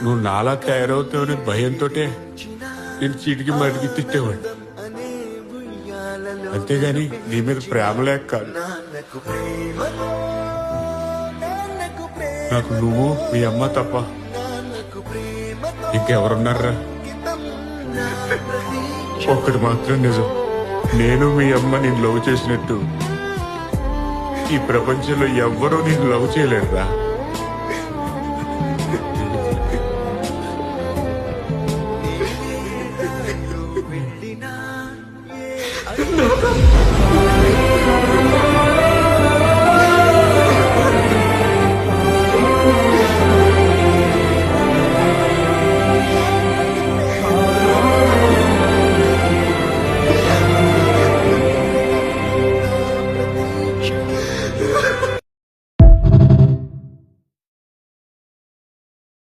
నువ్వు నాలా తయారవుతావని భయంతో నేను చీటికి మడికి తిట్టేవాడు. అంతేగాని నీ మీద ప్రేమ లేక కాదు. నాకు నువ్వు మీ అమ్మ తప్ప ఇంకెవరున్నారా? ఒక్కటి మాత్రం నిజం, నేను మీ అమ్మ నేను లవ్ చేసినట్టు ఈ ప్రపంచంలో ఎవ్వరూ నేను లవ్ చేయలేరురా.